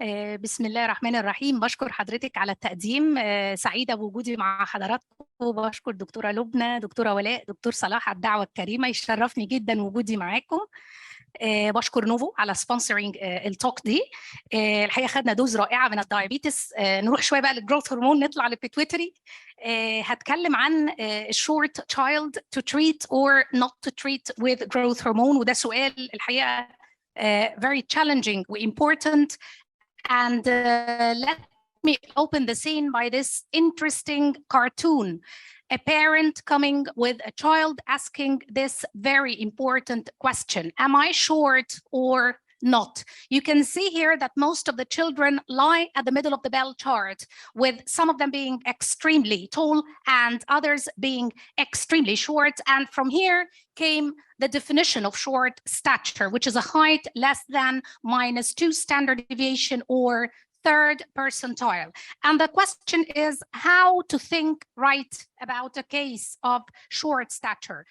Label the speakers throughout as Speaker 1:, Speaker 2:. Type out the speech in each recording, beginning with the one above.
Speaker 1: بسم الله الرحمن الرحيم. بشكر حضرتك على التقديم. سعيدة بوجودي مع حضراتكم. بشكر دكتورة لبنى، دكتورة ولاء، دكتور صلاح على الدعوة الكريمة. يشرفني جدا وجودي معاكم. بشكر نوفو على سبونسرنج التوك دي. الحقيقة خدنا دوز رائعة من الدايابيتس. نروح شوية بقى للجروث هرمون، نطلع للبيتويتري. هتكلم عن short child to treat or not to treat with growth hormone، وده سؤال الحقيقة very challenging و important. And let me open the scene by this interesting cartoon. A parent coming with a child asking this very important question: am I short or not? You can see here that most of the children lie at the middle of the bell chart, with some of them being extremely tall and others being extremely short. And from here came the definition of short stature, which is a height less than -2 standard deviation or third percentile. And the question is how to think right about a case of short stature.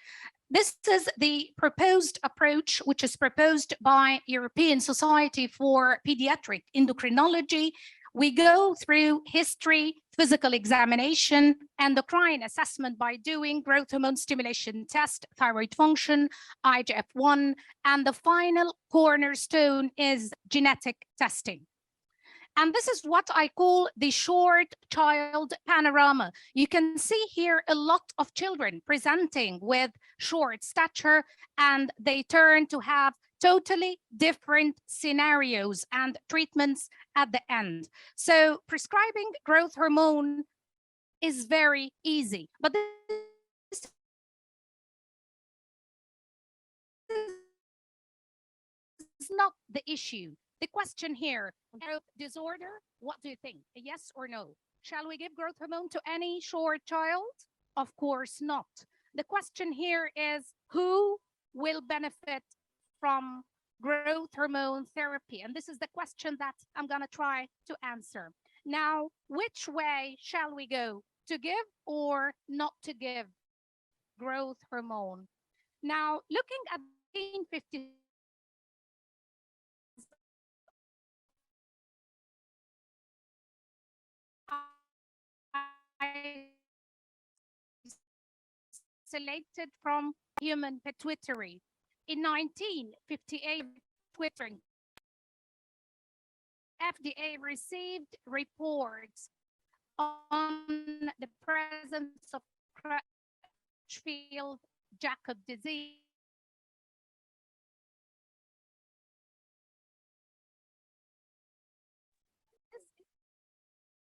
Speaker 1: This is the proposed approach, which is proposed by European Society for Pediatric Endocrinology. We go through history, physical examination, endocrine assessment by doing growth hormone stimulation test, thyroid function, IGF-1, and the final cornerstone is genetic testing. And this is what I call the short child panorama. You can see here a lot of children presenting with short stature, and they turn to have totally different scenarios and treatments at the end. So prescribing growth hormone is very easy, but this is not the issue. The question here, growth disorder, what do you think? A yes or no? Shall we give growth hormone to any short child? Of course not. The question here is who will benefit from growth hormone therapy? And this is the question that I'm going to try to answer. Now, which way shall we go? To give or not to give growth hormone? Now, looking at 1950, isolated from human pituitary. In 1958, twittering, FDA received reports on the presence of Creutzfeldt-Jakob disease.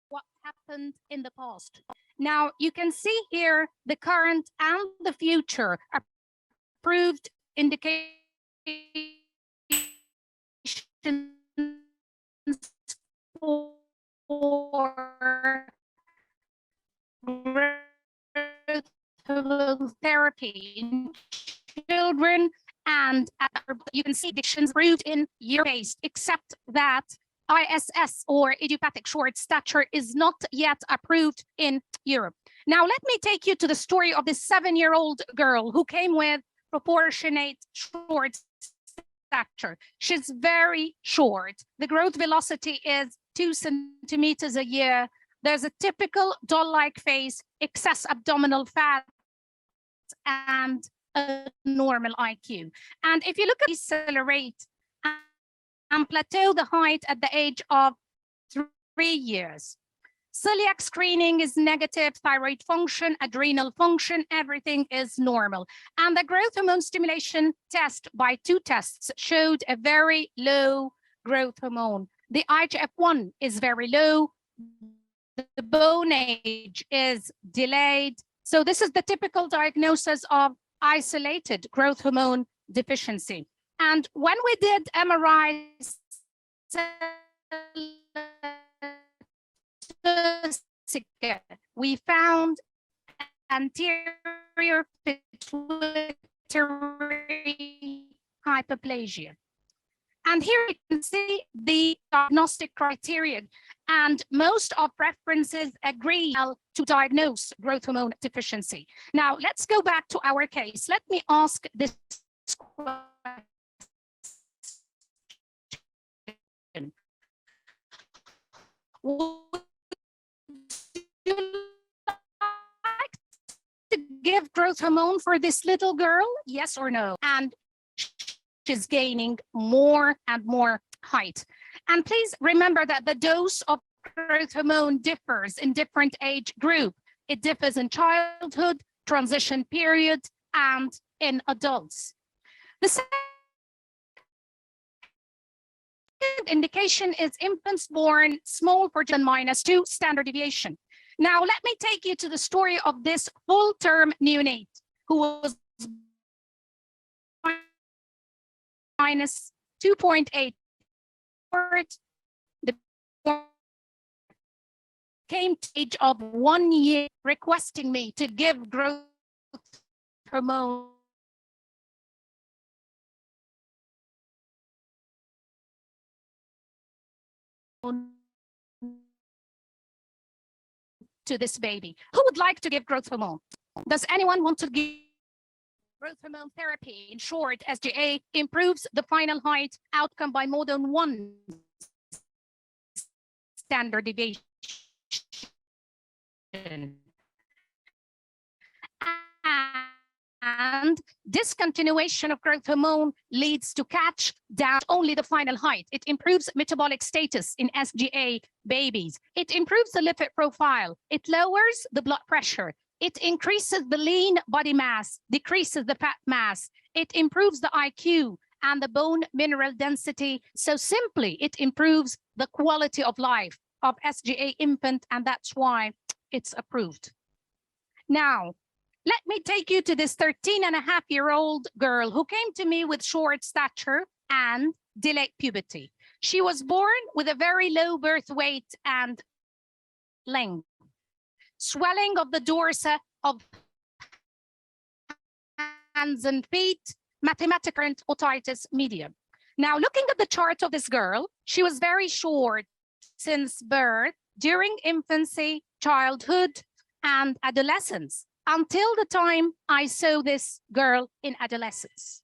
Speaker 1: What happened in the past. Now you can see here the current and the future approved indications for growth hormone therapy in children, and you can see addictions approved in Europe-based, except that ISS or idiopathic short stature is not yet approved in Europe. Now, let me take you to the story of this 7-year-old girl who came with proportionate short stature. She's very short. The growth velocity is 2 centimeters a year. There's a typical doll-like face, excess abdominal fat, and a normal IQ. And if you look at the accelerate and plateau the height at the age of 3 years. Celiac screening is negative, thyroid function, adrenal function, everything is normal. And the growth hormone stimulation test by 2 tests showed a very low growth hormone. The IGF-1 is very low. The bone age is delayed. So this is the typical diagnosis of isolated growth hormone deficiency. And when we did MRI, we found anterior pituitary hyperplasia. And here you can see the diagnostic criteria, and most of references agree to diagnose growth hormone deficiency. Now, let's go back to our case. Let me ask this question. Would you like to give growth hormone for this little girl? Yes or no? And she's gaining more and more height. And please remember that the dose of growth hormone differs in different age group. It differs in childhood, transition period, and in adults. The second indication is infants born small for -2 standard deviation. Now, let me take you to the story of this full-term neonate who was -2.8. The came to age of 1 year requesting me to give growth hormone to this baby. Who would like to give growth hormone? Does anyone want to give growth hormone therapy? In short, SGA improves the final height outcome by more than 1 standard deviation. And discontinuation of growth hormone leads to catch down only the final height. It improves metabolic status in SGA babies. It improves the lipid profile. It lowers the blood pressure. It increases the lean body mass, decreases the fat mass. It improves the IQ and the bone mineral density. So simply, it improves the quality of life of SGA infant, and that's why it's approved. Now, let me take you to this 13-and-a-half-year-old girl who came to me with short stature and delayed puberty. She was born with a very low birth weight and length, swelling of the dorsa of hands and feet, mathematic current otitis media. Now, looking at the chart of this girl, she was very short since birth, during infancy, childhood, and adolescence, until the time I saw this girl in adolescence.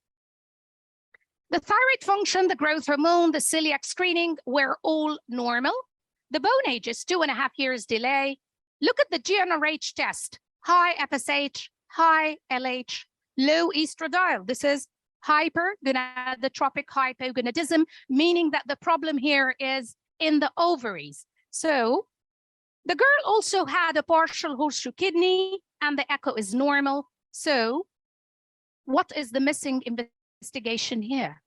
Speaker 1: The thyroid function, the growth hormone, the celiac screening were all normal. The bone age is 2.5 years delay. Look at the GnRH test, high FSH, high LH, low estradiol. This is hypergonadotropic hypogonadism, meaning that the problem here is in the ovaries. So the girl also had a partial horseshoe kidney and the echo is normal. So what is the missing investigation here?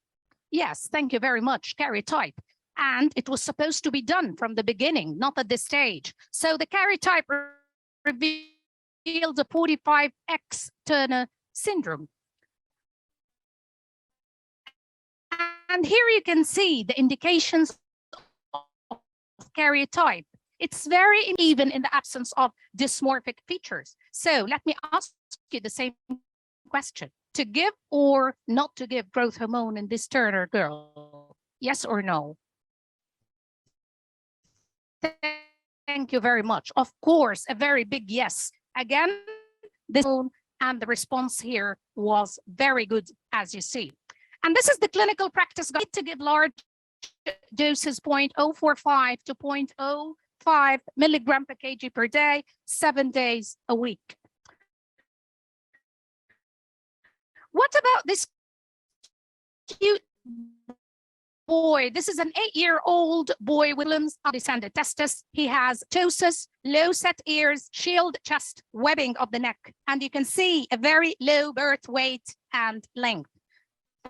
Speaker 1: Yes, thank you very much, karyotype. And it was supposed to be done from the beginning, not at this stage. So the karyotype revealed a 45X Turner syndrome. And here you can see the indications of karyotype. It's very uneven in the absence of dysmorphic features. So let me ask you the same question. To give or not to give growth hormone in this Turner girl? Yes or no? Thank you very much. Of course, a very big yes. Again, this and the response here was very good, as you see. And this is the clinical practice guide to give large doses 0.045 to 0.05 milligram per kg per day, 7 days a week. What about this cute boy? This is an 8-year-old boy with Williams undescended testis. He has ptosis, low set ears, shield chest, webbing of the neck. And you can see a very low birth weight and length.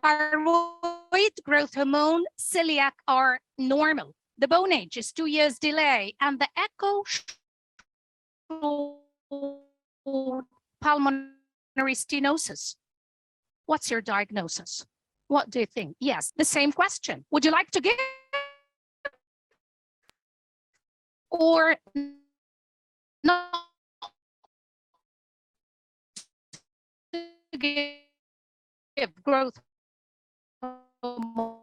Speaker 1: Thyroid, growth hormone, celiac are normal. The bone age is 2 years delay, and the echo pulmonary stenosis. What's your diagnosis? What do you think? Yes, the same question. Would you like to give or not give growth hormone?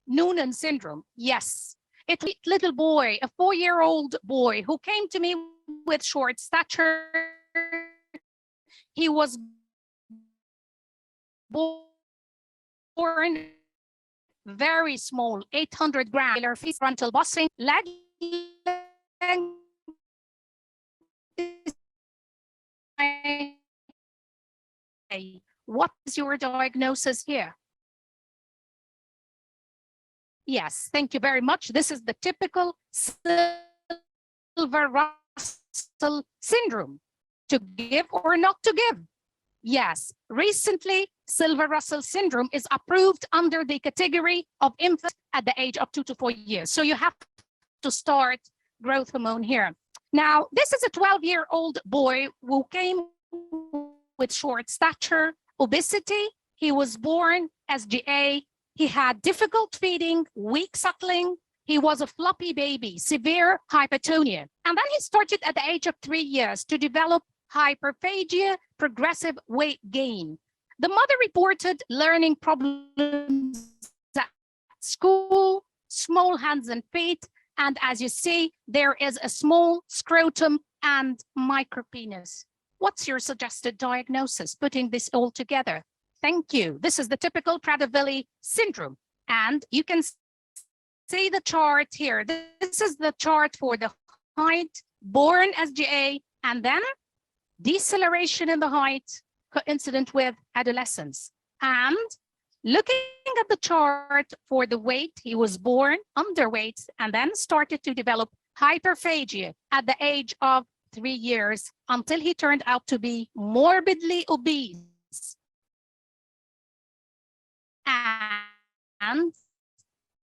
Speaker 1: Noonan syndrome, yes. It's a little boy, a 4-year-old boy who came to me with short stature. He was born very small, 800 grams, frontal busting, leg what is your diagnosis here? Yes, thank you very much. This is the typical Silver Russell syndrome. To give or not to give? Yes, recently, Silver Russell syndrome is approved under the category of infants at the age of 2 to 4 years. So you have to start growth hormone here. Now, this is a 12-year-old boy who came with short stature, obesity. He was born SGA. He had difficult feeding, weak suckling. He was a floppy baby, severe hypotonia. And then he started at the age of 3 years to develop hyperphagia, progressive weight gain. The mother reported learning problems at school, small hands and feet, and as you see, there is a small scrotum and micropenis. What's your suggested diagnosis, putting this all together? Thank you. This is the typical Prader-Willi syndrome. And you can see the chart here. This is the chart for the height, born SGA, and then deceleration in the height coincident with adolescence. And looking at the chart for the weight, he was born underweight and then started to develop hyperphagia at the age of 3 years until he turned out to be morbidly obese. And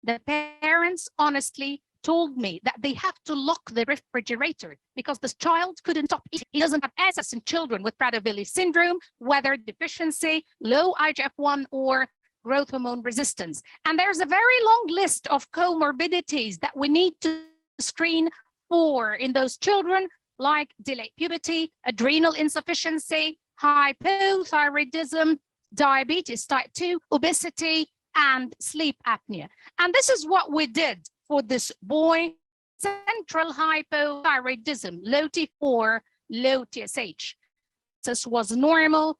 Speaker 1: the parents honestly told me that they have to lock the refrigerator because this child couldn't stop eating. He doesn't have access in children with Prader-Willi syndrome, whether deficiency, low IGF-1 or growth hormone resistance. And there's a very long list of comorbidities that we need to screen for in those children, like delayed puberty, adrenal insufficiency, hypothyroidism, diabetes type 2, obesity, and sleep apnea. And this is what we did for this boy: central hypothyroidism, low T4, low TSH. This was normal,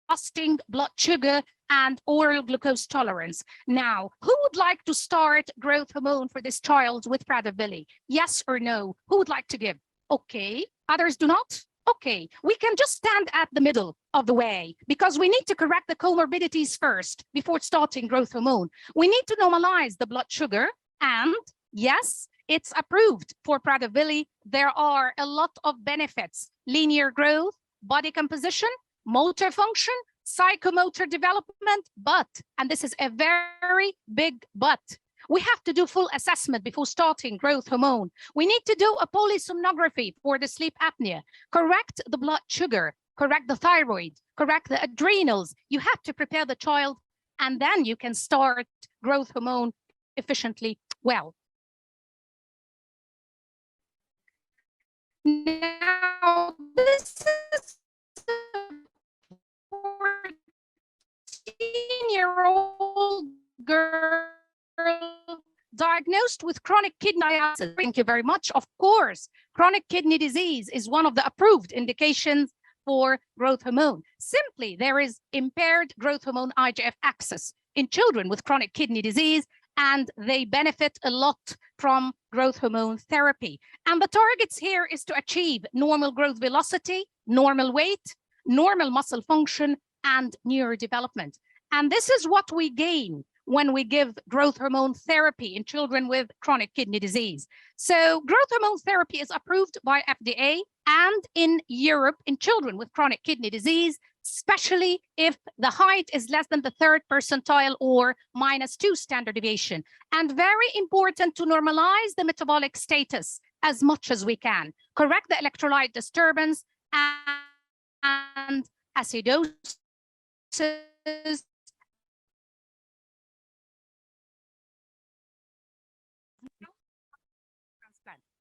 Speaker 1: fasting, blood sugar, and oral glucose tolerance. Now, who would like to start growth hormone for this child with Prader-Willi? Yes or no? Who would like to give? Okay, others do not? Okay, we can just stand at the middle of the way because we need to correct the comorbidities first before starting growth hormone. We need to normalize the blood sugar, and yes, it's approved for Prader-Willi. There are a lot of benefits: linear growth, body composition, motor function, psychomotor development, but, and this is a very big but, we have to do full assessment before starting growth hormone. We need to do a polysomnography for the sleep apnea, correct the blood sugar, correct the thyroid, correct the adrenals. You have to prepare the child, and then you can start growth hormone efficiently well. Now, this is a 14-year-old girl diagnosed with chronic kidney disease. Thank you very much. Of course, chronic kidney disease is one of the approved indications for growth hormone. Simply, there is impaired growth hormone IGF access in children with chronic kidney disease, and they benefit a lot from growth hormone therapy. And the targets here is to achieve normal growth velocity, normal weight, normal muscle function, and neurodevelopment. And this is what we gain when we give growth hormone therapy in children with chronic kidney disease. So growth hormone therapy is approved by FDA and in Europe in children with chronic kidney disease, especially if the height is less than the 3rd percentile or -2 standard deviation. And very important to normalize the metabolic status as much as we can. Correct the electrolyte disturbance and acidosis.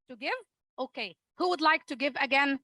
Speaker 1: To give? Okay, who would like to give again?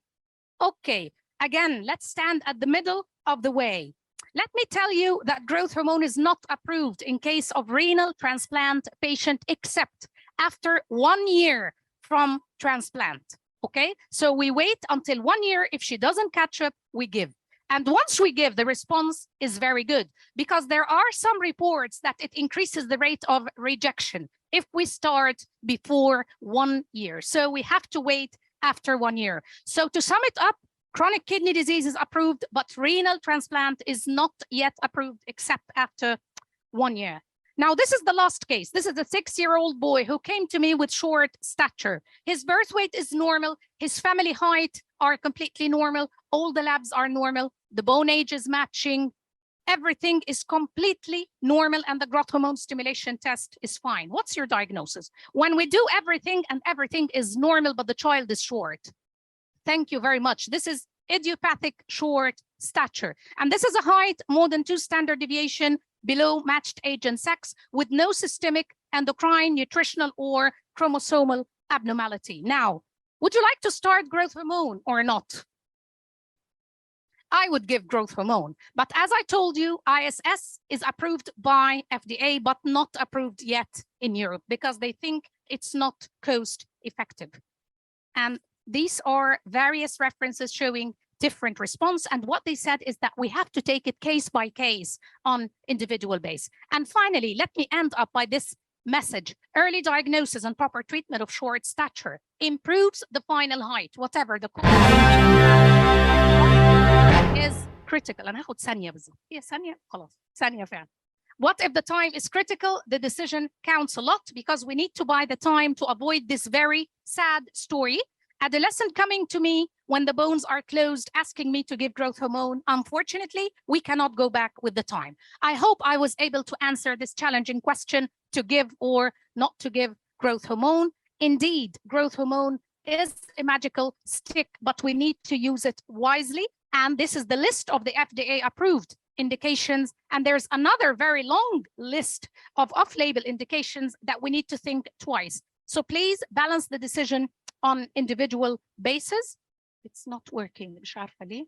Speaker 1: Okay, again, let's stand at the middle of the way. Let me tell you that growth hormone is not approved in case of renal transplant patient except after 1 year from transplant. Okay, so we wait until 1 year. If she doesn't catch up, we give. And once we give, the response is very good, because there are some reports that it increases the rate of rejection if we start before 1 year. So we have to wait after 1 year. So to sum it up, chronic kidney disease is approved, but renal transplant is not yet approved except after 1 year. Now, this is the last case. This is a 6-year-old boy who came to me with short stature. His birth weight is normal. His family height are completely normal. All the labs are normal. The bone age is matching. Everything is completely normal, and the growth hormone stimulation test is fine. What's your diagnosis? When we do everything and everything is normal, but the child is short. Thank you very much. This is idiopathic short stature. And this is a height more than 2 standard deviation below matched age and sex, with no systemic, endocrine, nutritional, or chromosomal abnormality. Now, would you like to start growth hormone or not? I would give growth hormone, but as I told you, ISS is approved by FDA, but not approved yet in Europe because they think it's not cost effective. And these are various references showing different response. And what they said is that we have to take it case by case on individual base. And finally, let me end up by this message. Early diagnosis and proper treatment of short stature improves the final height, whatever the cause is critical. أنا هاخد ثانية بالظبط. هي ثانية خلاص ثانية فعلا. What if the time is critical? The decision counts a lot, because we need to buy the time to avoid this very sad story. Adolescent coming to me when the bones are closed, asking me to give growth hormone. Unfortunately, we cannot go back with the time. I hope I was able to answer this challenging question to give or not to give growth hormone. Indeed, growth hormone is a magical stick, but we need to use it wisely. And this is the list of the FDA approved indications. And there's another very long list of off-label indications that we need to think twice. So please balance the decision on individual basis. It's not working. مش عارفة ليه.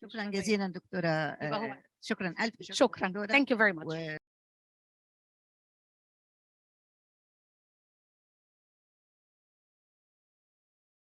Speaker 2: شكرا جزيلا دكتورة. شكرا ألف
Speaker 1: شكرا. Thank you very much.